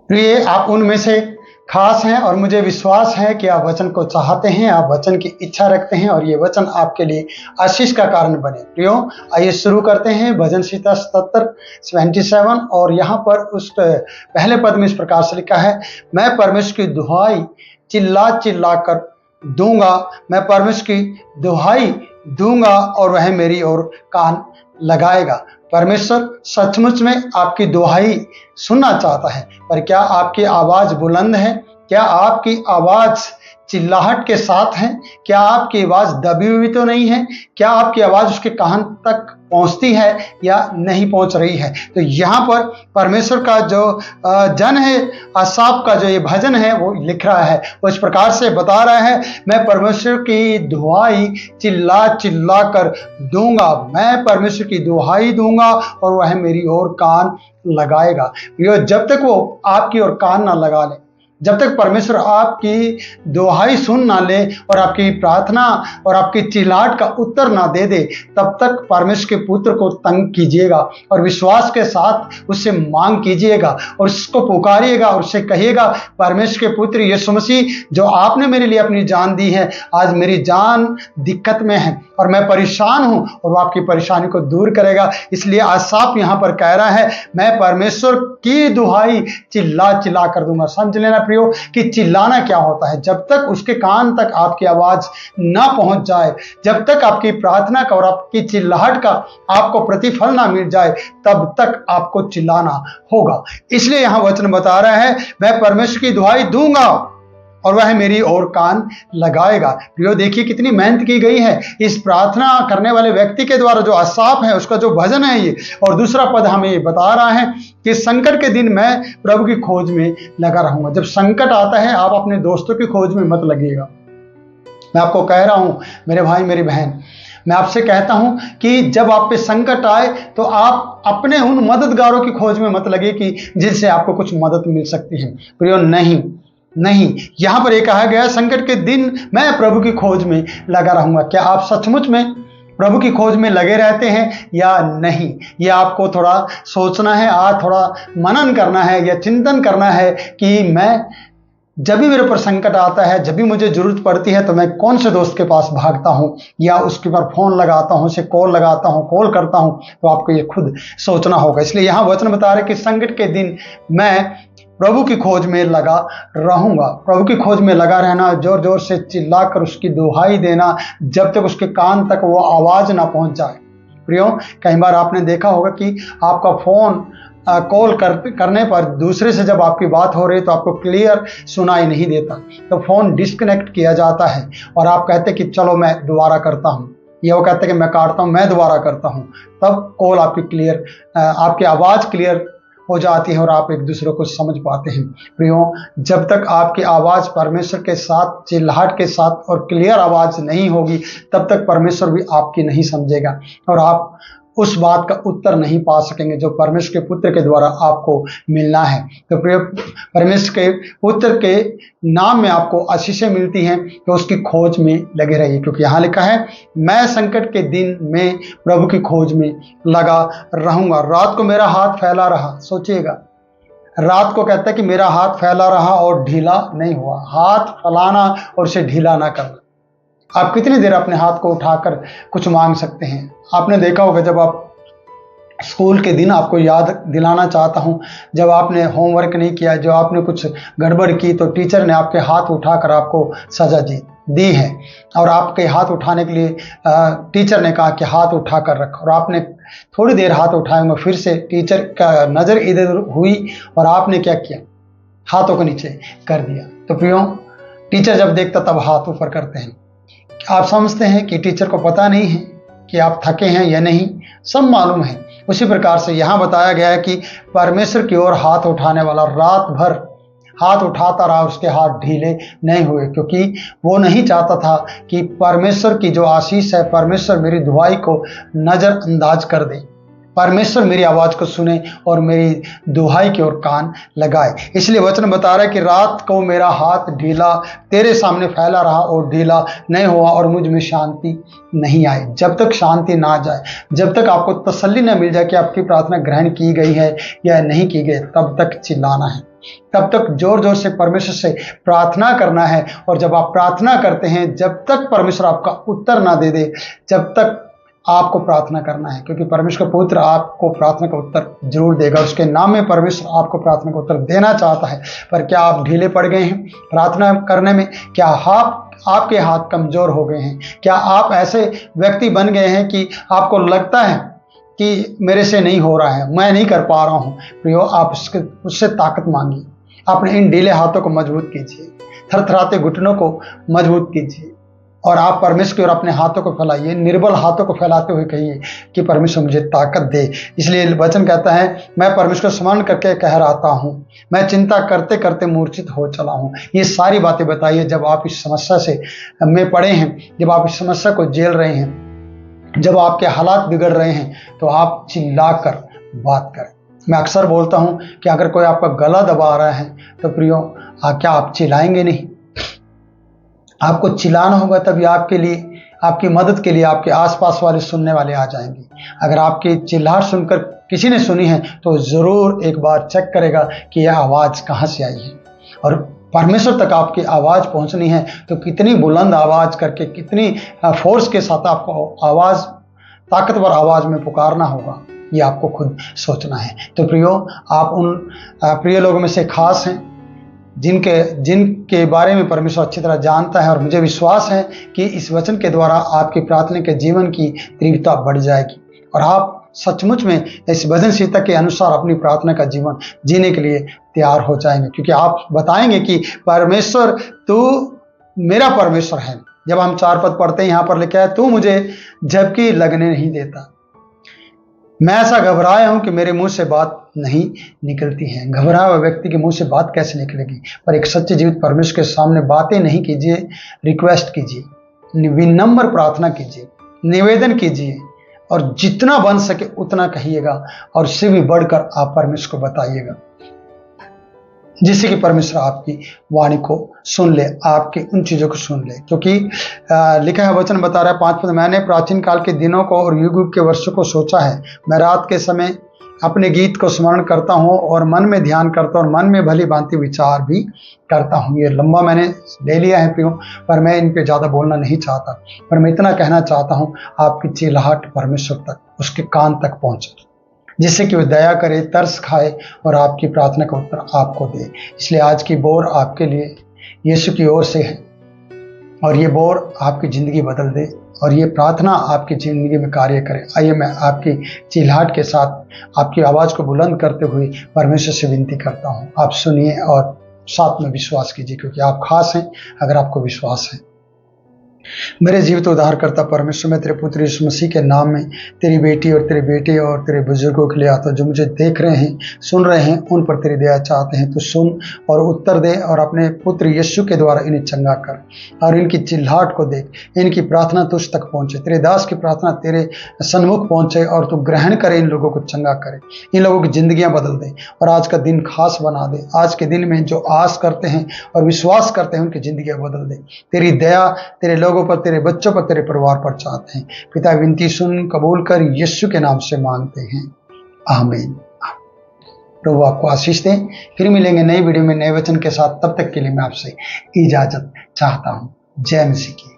प्रिय, आप उनमें से खास हैं और मुझे विश्वास है कि आप वचन को चाहते हैं, आप वचन की इच्छा रखते हैं और ये वचन आपके लिए आशीष का कारण बने। प्रियो, आइए शुरू करते हैं। भजन संहिता 77 और यहाँ पर उस पहले पद में इस प्रकार से लिखा है, मैं परमेश्वर की दुहाई चिल्ला चिल्ला कर दूंगा, मैं परमेश्वर की दुहाई दूंगा और वह मेरी ओर कान लगाएगा। परमेश्वर सचमुच में आपकी दुहाई सुनना चाहता है, पर क्या आपकी आवाज बुलंद है? क्या आपकी आवाज चिल्लाहट के साथ है? क्या आपकी आवाज दबी हुई तो नहीं है? क्या आपकी आवाज उसके कान तक पहुंचती है या नहीं पहुंच रही है? तो यहाँ पर परमेश्वर का जो जन है, आसाफ का जो ये भजन है वो लिख रहा है, वो इस प्रकार से बता रहा है, मैं परमेश्वर की दुहाई चिल्ला चिल्ला कर दूंगा, मैं परमेश्वर की दुहाई दूंगा और वह मेरी ओर कान लगाएगा। जब तक वो आपकी ओर कान ना लगा ले, जब तक परमेश्वर आपकी दुहाई सुन ना ले और आपकी प्रार्थना और आपकी चिल्लाहट का उत्तर ना दे दे, तब तक परमेश्वर के पुत्र को तंग कीजिएगा और विश्वास के साथ उससे मांग कीजिएगा और उसको पुकारिएगा और उससे कहिएगा, परमेश्वर के पुत्र यीशु मसीह, जो आपने मेरे लिए अपनी जान दी है, आज मेरी जान दिक्कत में है और मैं परेशान हूं और वो आपकी परेशानी को दूर करेगा। इसलिए आसाफ यहां पर कह रहा है, मैं परमेश्वर की दुहाई चिल्ला चिल्ला कर दूंगा। समझ लेना प्रियो कि चिल्लाना क्या होता है। जब तक उसके कान तक आपकी आवाज ना पहुंच जाए, जब तक आपकी प्रार्थना का और आपकी चिल्लाहट का आपको प्रतिफल ना मिल जाए, तब तक आपको चिल्लाना होगा। इसलिए यहां वचन बता रहा है, मैं परमेश्वर की दुहाई दूंगा और वह मेरी ओर कान लगाएगा। प्रियो, देखिए कितनी मेहनत की गई है इस प्रार्थना करने वाले व्यक्ति के द्वारा, जो आसाफ है उसका जो भजन है ये। और दूसरा पद हमें ये बता रहा है कि संकट के दिन मैं प्रभु की खोज में लगा रहूंगा। जब संकट आता है, आप अपने दोस्तों की खोज में मत लगिएगा। मैं आपको कह रहा हूं मेरे भाई मेरी बहन, मैं आपसे कहता हूं कि जब आप पे संकट आए तो आप अपने उन मददगारों की खोज में मत लगे कि जिनसे आपको कुछ मदद मिल सकती है। प्रियो, नहीं, यहां पर यह कहा गया, संकट के दिन मैं प्रभु की खोज में लगा रहूंगा। क्या आप सचमुच में प्रभु की खोज में लगे रहते हैं या नहीं? ये आपको थोड़ा सोचना है, आज थोड़ा मनन करना है या चिंतन करना है कि मैं जब भी मेरे ऊपर संकट आता है, जब भी मुझे जरूरत पड़ती है, तो मैं कौन से दोस्त के पास भागता हूं या उसके ऊपर फोन लगाता हूं, उसे कॉल लगाता हूं, कॉल करता हूं। तो आपको ये खुद सोचना होगा। इसलिए यहां वचन बता रहे कि संकट के दिन मैं प्रभु की खोज में लगा रहूंगा। प्रभु की खोज में लगा रहना, जोर जोर से चिल्लाकर उसकी दुहाई देना, जब तक उसके कान तक वो आवाज ना पहुंच जाए। प्रियो, कई बार आपने देखा होगा कि आपका फोन कॉल करने पर दूसरे से जब आपकी बात हो रही तो आपको क्लियर सुनाई नहीं देता, तो फोन डिस्कनेक्ट किया जाता है और आप कहते कि चलो मैं दोबारा करता हूं, या वो कहते कि मैं काटता हूं, मैं दोबारा करता हूं। तब कॉल आपकी क्लियर, आपकी आवाज क्लियर हो जाती है और आप एक दूसरे को समझ पाते हैं। प्रियो, जब तक आपकी आवाज परमेश्वर के साथ चिल्लाहट के साथ और क्लियर आवाज नहीं होगी, तब तक परमेश्वर भी आपकी नहीं समझेगा और आप उस बात का उत्तर नहीं पा सकेंगे जो परमेश्वर के पुत्र के द्वारा आपको मिलना है। तो प्रिय, परमेश्वर के पुत्र के नाम में आपको आशीषें मिलती हैं, तो उसकी खोज में लगे रहिए, क्योंकि यहाँ लिखा है, मैं संकट के दिन में प्रभु की खोज में लगा रहूंगा। रात को मेरा हाथ फैला रहा, सोचिएगा, रात को कहता है कि मेरा हाथ फैला रहा और ढीला नहीं हुआ। हाथ फैलाना और उसे ढीला ना करना। आप कितनी देर अपने हाथ को उठाकर कुछ मांग सकते हैं? आपने देखा होगा, जब आप स्कूल के दिन, आपको याद दिलाना चाहता हूं, जब आपने होमवर्क नहीं किया, जो आपने कुछ गड़बड़ की, तो टीचर ने आपके हाथ उठाकर आपको सजा दी है और आपके हाथ उठाने के लिए टीचर ने कहा कि हाथ उठाकर रखो, और आपने थोड़ी देर हाथ उठाएंगे, फिर से टीचर का नज़र इधर हुई और आपने क्या किया? हाथों को नीचे कर दिया। तो प्रियो, टीचर जब देखता तब हाथ ऊपर करते हैं। आप समझते हैं कि टीचर को पता नहीं है कि आप थके हैं या नहीं? सब मालूम है। उसी प्रकार से यहाँ बताया गया है कि परमेश्वर की ओर हाथ उठाने वाला रात भर हाथ उठाता रहा, उसके हाथ ढीले नहीं हुए, क्योंकि वो नहीं चाहता था कि परमेश्वर की जो आशीष है, परमेश्वर मेरी दुआई को नज़रअंदाज कर दे, परमेश्वर मेरी आवाज़ को सुने और मेरी दुहाई की ओर कान लगाए। इसलिए वचन बता रहा है कि रात को मेरा हाथ ढीला तेरे सामने फैला रहा और ढीला नहीं हुआ और मुझ में शांति नहीं आई। जब तक शांति ना जाए, जब तक आपको तसल्ली न मिल जाए कि आपकी प्रार्थना ग्रहण की गई है या नहीं की गई, तब तक चिल्लाना है। तब तक जोर जोर से परमेश्वर से प्रार्थना करना है। और जब आप प्रार्थना करते हैं, जब तक परमेश्वर आपका उत्तर ना दे दे, जब तक आपको प्रार्थना करना है, क्योंकि परमेश्वर का पुत्र आपको प्रार्थना का उत्तर जरूर देगा। उसके नाम में परमेश्वर आपको प्रार्थना का उत्तर देना चाहता है। पर क्या आप ढीले पड़ गए हैं प्रार्थना करने में? क्या आपके हाथ कमजोर हो गए हैं? क्या आप ऐसे व्यक्ति बन गए हैं कि आपको लगता है कि मेरे से नहीं हो रहा है, मैं नहीं कर पा रहा हूं? प्रियो, आप उससे ताकत मांगिए। अपने इन ढीले हाथों को मजबूत कीजिए, थरथराते घुटनों को मजबूत कीजिए, और आप परमेश्वर की ओर अपने हाथों को फैलाइए। निर्बल हाथों को फैलाते हुए कहिए कि परमेश्वर मुझे ताकत दे। इसलिए वचन कहता है, मैं परमेश्वर को स्मरण करके कह रहा हूँ, मैं चिंता करते करते मूर्छित हो चला हूँ। ये सारी बातें बताइए जब आप इस समस्या से में पड़े हैं, जब आप इस समस्या को झेल रहे हैं, जब आपके हालात बिगड़ रहे हैं, तो आप चिल्लाकर बात करें। मैं अक्सर बोलता हूँ कि अगर कोई आपका गला दबा रहा है तो प्रियो, क्या आप चिल्लाएंगे नहीं? आपको चिल्लाना होगा, तभी आपके लिए, आपकी मदद के लिए आपके आसपास वाले सुनने वाले आ जाएंगे। अगर आपकी चिल्लाहट सुनकर किसी ने सुनी है तो जरूर एक बार चेक करेगा कि यह आवाज़ कहाँ से आई है। और परमेश्वर तक आपकी आवाज़ पहुँचनी है तो कितनी बुलंद आवाज़ करके, कितनी फोर्स के साथ आपको आवाज़, ताकतवर आवाज़ में पुकारना होगा, ये आपको खुद सोचना है। तो प्रियो, आप उन प्रिय लोगों में से खास हैं जिनके बारे में परमेश्वर अच्छी तरह जानता है। और मुझे विश्वास है कि इस वचन के द्वारा आपकी प्रार्थना के जीवन की तीव्रता बढ़ जाएगी और आप सचमुच में इस भजन संहिता के अनुसार अपनी प्रार्थना का जीवन जीने के लिए तैयार हो जाएंगे, क्योंकि आप बताएंगे कि परमेश्वर, तू मेरा परमेश्वर है। जब हम 4 पद पढ़ते हैं, यहाँ पर लिखा है, तू मुझे झपकी लगने नहीं देता। मैं ऐसा घबराया हूं कि मेरे मुंह से बात नहीं निकलती है। घबराया हुआ व्यक्ति के मुंह से बात कैसे निकलेगी? पर एक सच्चे जीवित परमेश्वर के सामने बातें नहीं कीजिए, रिक्वेस्ट कीजिए, विनम्र प्रार्थना कीजिए, निवेदन कीजिए, और जितना बन सके उतना कहिएगा, और उससे भी बढ़कर आप परमेश्वर को बताइएगा, जिससे कि परमेश्वर आपकी वाणी को सुन ले, आपकी उन चीज़ों को सुन ले। क्योंकि लिखा है, वचन बता रहा है 5 पद, मैंने प्राचीन काल के दिनों को और युग युग के वर्षों को सोचा है। मैं रात के समय अपने गीत को स्मरण करता हूँ और मन में ध्यान करता हूँ और मन में भली भांति विचार भी करता हूँ। ये लंबा मैंने ले लिया है प्रियो, पर मैं इन पे ज़्यादा बोलना नहीं चाहता। पर मैं इतना कहना चाहता हूँ, आपकी चिल्लाहट परमेश्वर तक, उसके कान तक पहुँचे, जिससे कि वो दया करे, तरस खाए और आपकी प्रार्थना का उत्तर आपको दे। इसलिए आज की बोर आपके लिए यीशु की ओर से है, और ये बोर आपकी ज़िंदगी बदल दे, और ये प्रार्थना आपकी ज़िंदगी में कार्य करे। आइए मैं आपकी चिल्लाहट के साथ आपकी आवाज़ को बुलंद करते हुए परमेश्वर से विनती करता हूँ। आप सुनिए और साथ में विश्वास कीजिए, क्योंकि आप खास हैं अगर आपको विश्वास है। मेरे जीवित उद्धारकर्ता परमेश्वर, मैं तेरे पुत्र यीशु मसीह के नाम में तेरी बेटी और तेरे बेटे और तेरे बुजुर्गों के लिए आता हूं, जो मुझे देख रहे हैं, सुन रहे हैं, उन पर तेरी दया चाहते हैं। तो सुन और उत्तर दे, और अपने पुत्र यीशु के द्वारा इन्हें चंगा कर, और इनकी चिल्लाहट को देख, इनकी प्रार्थना तुझ तक पहुंचे, तेरे दास की प्रार्थना तेरे सन्मुख पहुंचे, और तू ग्रहण करे, इन लोगों को चंगा करे, इन लोगों की जिंदगियां बदल दे, और आज का दिन खास बना दे। आज के दिन में जो आस करते हैं और विश्वास करते हैं, उनकी जिंदगियां बदल दे। तेरी दया तेरे लोगों पर, तेरे बच्चों पर, तेरे परिवार पर चाहते हैं। पिता, विनती सुन, कबूल कर, यीशु के नाम से मांगते हैं, आमीन। प्रभु आपको आशीष दें। फिर मिलेंगे नई वीडियो में नए वचन के साथ। तब तक के लिए मैं आपसे इजाजत चाहता हूं। जय मसीह की।